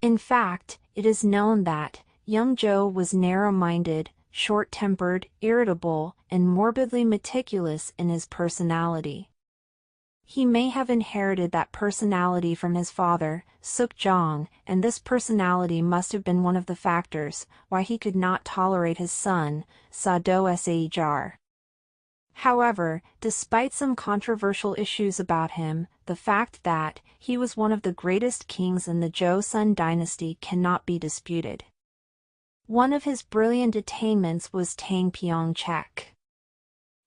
In fact, it is known that Yeong Jo was narrow-minded, short-tempered, irritable, and morbidly meticulous in his personality. He may have inherited that personality from his father, Suk-jong, and this personality must have been one of the factors why he could not tolerate his son, Sa-do-sae-jar. However, despite some controversial issues about him, the fact that he was one of the greatest kings in the Joseon dynasty cannot be disputed. One of his brilliant attainments was Tangpyeong-chek.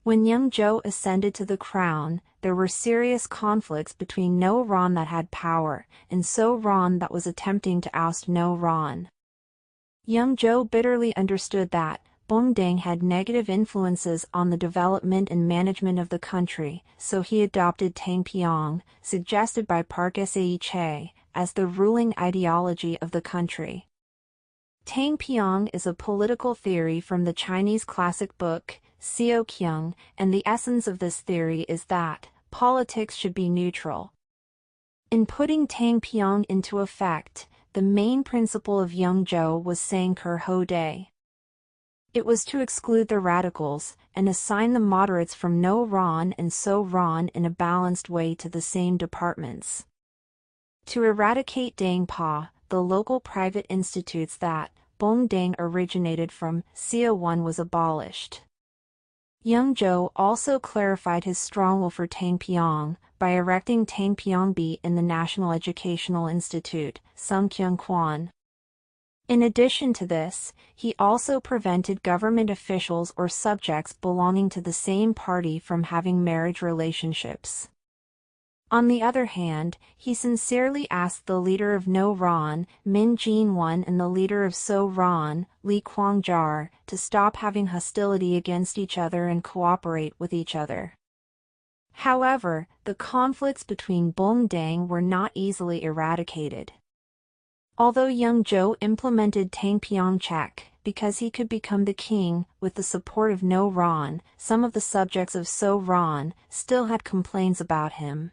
When Yeong Jo ascended to the crown, there were serious conflicts between No-ron that had power and So-ron that was attempting to oust No-ron. Yeong Jo bitterly understood that Bongdang had negative influences on the development and management of the country, so he adopted Tangpyeong, suggested by Park Sae-che, as the ruling ideology of the country. Tangpyeong is a political theory from the Chinese classic book, Seokyung, and the essence of this theory is that politics should be neutral. In putting Tangpyeong into effect, the main principle of Yeong Jo was Sangkur Hode. It was to exclude the radicals and assign the moderates from No-ron and So-ron in a balanced way to the same departments. To eradicate Dangpa, the local private institutes that Bongdang originated from, Seo-won was abolished. Yeong Jo also clarified his strong will for Tangpyeong by erecting Tangpyeongbi in the National Educational Institute, Sungkyunkwan. In addition to this, he also prevented government officials or subjects belonging to the same party from having marriage relationships. On the other hand, he sincerely asked the leader of No-ron, Min Jin-won, and the leader of So-ron, Lee Kwang-jar, to stop having hostility against each other and cooperate with each other. However, the conflicts between Bongdang were not easily eradicated. Although Yeong Jo implemented Tangpyeong-chek because he could become the king with the support of No-ron, some of the subjects of So-ron still had complaints about him.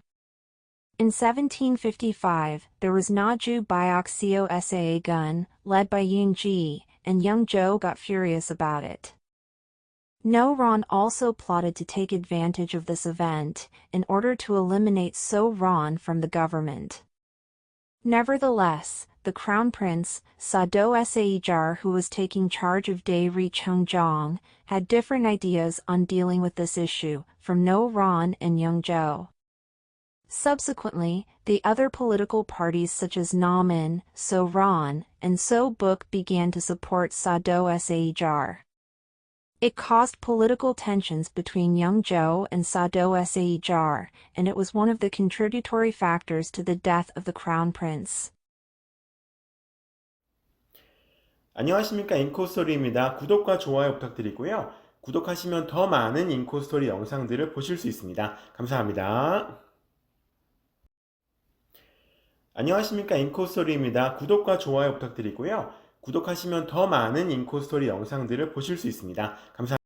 In 1755, there was Naju Byok Seo Saa Gun, led by Yoon Ji, and Yeong Jo got furious about it. No-ron also plotted to take advantage of this event in order to eliminate So-ron from the government. Nevertheless, the crown prince, Sa-do-sae-jar, who was taking charge of Dae-ri Cheongjong, had different ideas on dealing with this issue from No-ron and Yeong Jo. Subsequently, the other political parties such as Namin, So-ron, and So-buk began to support Sa-do-sae-jar. It caused political tensions between Yeong Jo and Sa-do-sae-jar, and it was one of the contributory factors to the death of the crown prince. 안녕하십니까, 잉코스토리입니다. 구독과 좋아요 부탁드리고요. 구독하시면 더 많은 잉코스토리 영상들을 보실 수 있습니다. 감사합니다. 안녕하십니까, 잉코스토리입니다. 구독과 좋아요 부탁드리고요. 구독하시면 더 많은 잉코스토리 영상들을 보실 수 있습니다. 감사합니다.